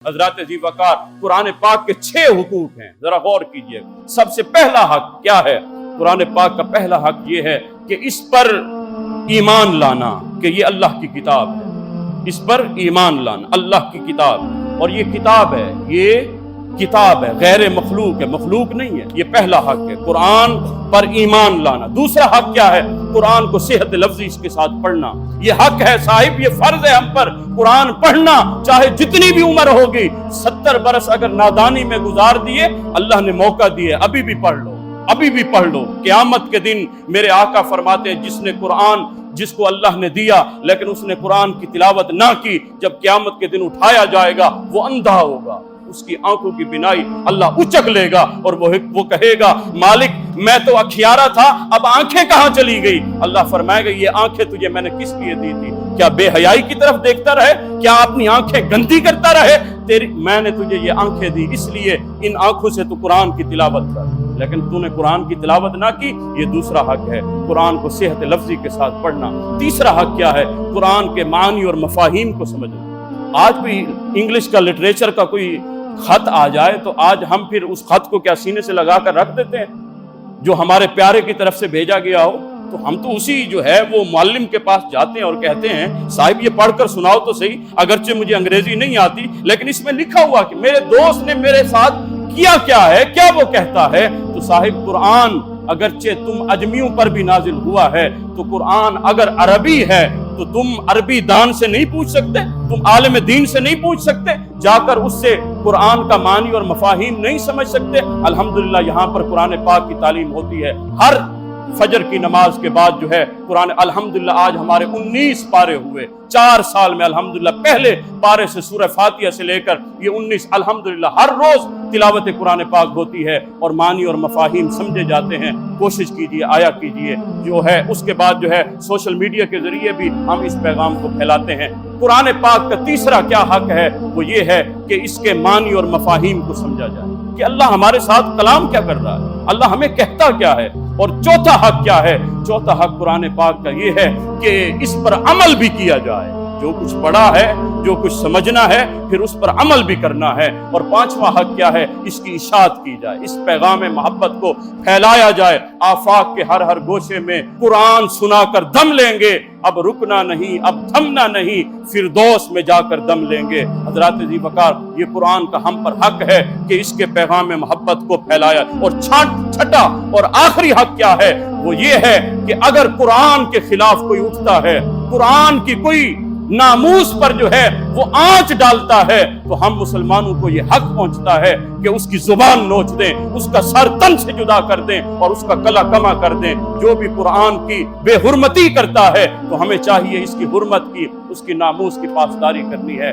हजरत जी वकार कुरान पाक के 6 हुकूक हैं, जरा गौर कीजिए। सबसे पहला हक क्या है? कुरान पाक का पहला हक ये है कि इस पर ईमान लाना कि ये अल्लाह की किताब है। इस पर ईमान लाना, अल्लाह की किताब, और ये किताब है, ये किताब है, गैर मखलूक है, मखलूक नहीं है। ये पहला हक है, कुरान पर ईमान लाना। दूसरा हक क्या है? कुरान को सेहत लफ्जी के साथ पढ़ना। ये हक है साहिब, ये फर्ज है हम पर कुरान पढ़ना, चाहे जितनी भी उम्र होगी। 70 बरस अगर नादानी में गुजार दिए, अल्लाह ने मौका दिए, अभी भी पढ़ लो, अभी भी पढ़ लो। क़यामत के दिन मेरे आका फरमाते हैं, जिसने कुरान, जिसको अल्लाह ने दिया लेकिन उसने कुरान की तिलावत ना की, जब क़यामत के दिन उठाया जाएगा वो अंधा होगा, उसकी आंखों की बिनाई अल्लाह उचक लेगा और वो कहेगा, मालिक मैं तो अखियारा था, अब आंखें कहां चली गई? अल्लाह फरमाएगा, ये आंखें तुझे मैंने किस लिए दी थी? क्या बेहयाई की तरफ देखता रहे? क्या अपनी आंखें गंदी करता रहे? मैंने तुझे ये आंखें दी, इसलिए इन आंखों से तू कुरान की तिलावत कर, लेकिन तूने कुरान की तिलावत ना की। ये दूसरा हक है, कुरान को सेहत लफ्जी के साथ पढ़ना। तीसरा हक क्या है? कुरान के मानी और मफाहिम को समझना। आज भी इंग्लिश का लिटरेचर का कोई खत आ जाए तो आज हम फिर उस खत को क्या सीने से लगा कर रख देते हैं? जो हमारे प्यारे की तरफ से भेजा गया हो, तो हम तो उसी जो है वो मुअल्लिम के पास जाते हैं और कहते हैं, साहिब ये पढ़कर सुनाओ तो सही, अगरचे मुझे अंग्रेजी नहीं आती, लेकिन इसमें लिखा हुआ कि मेरे दोस्त ने मेरे साथ किया क्या है, क्या वो कहता है। तो साहिब कुरान अगरचे तुम अजमियों पर भी नाजिल हुआ है, तो कुरान अगर अरबी है तो तुम अरबी दान से नहीं पूछ सकते? तुम आलिम दीन से नहीं पूछ सकते? जाकर उससे कुरान का मानी और मफाहिम नहीं समझ सकते? अल्हम्दुलिल्लाह यहाँ पर कुरान पाक की तालीम होती है। हर फजर की नमाज के बाद जो है कुरान, अल्हम्दुलिल्लाह आज हमारे 19 पारे हुए 4 साल में। अल्हम्दुलिल्लाह पहले पारे से सूरह फातिहा से लेकर ये 19, अल्हम्दुलिल्लाह हर रोज तिलावत कुरान पाक होती है और मानी और मफाहिम समझे जाते हैं। कोशिश कीजिए, आया कीजिए जो है। उसके बाद जो है सोशल मीडिया के जरिए भी हम इस पैगाम को फैलाते हैं। कुरान पाक का तीसरा क्या हक है? वो ये है कि इसके मानी और मफाहिम को समझा जाए कि अल्लाह हमारे साथ कलाम क्या कर रहा है, अल्लाह हमें कहता क्या है। और चौथा हक क्या है? चौथा हक कुरान पाक का ये है कि इस पर अमल भी किया जाए। जो कुछ पढ़ा है, जो कुछ समझना है, फिर उस पर अमल भी करना है। और पांचवा हक क्या है? इसकी इशाअत की जाए, इस पैगाम मोहब्बत को फैलाया जाए। आफाक के हर हर गोशे में कुरान सुनाकर दम लेंगे, अब रुकना नहीं, अब थमना नहीं, फिरदौस में जाकर दम लेंगे। हजरत जी वकार, ये कुरान का हम पर हक है कि इसके पैगाम मोहब्बत को फैलाया। और छठा और आखिरी हक क्या है? वो ये है कि अगर कुरान के खिलाफ कोई उठता है, कुरान की कोई नामूस पर जो है वो आंच डालता है, तो हम मुसलमानों को ये हक पहुंचता है कि उसकी जुबान नोच दें, उसका सर तन से जुदा कर दें और उसका गला कमा कर दें। जो भी कुरान की बेहुरमती करता है, तो हमें चाहिए इसकी हुर्मत की, उसकी नामूस की पासदारी करनी है।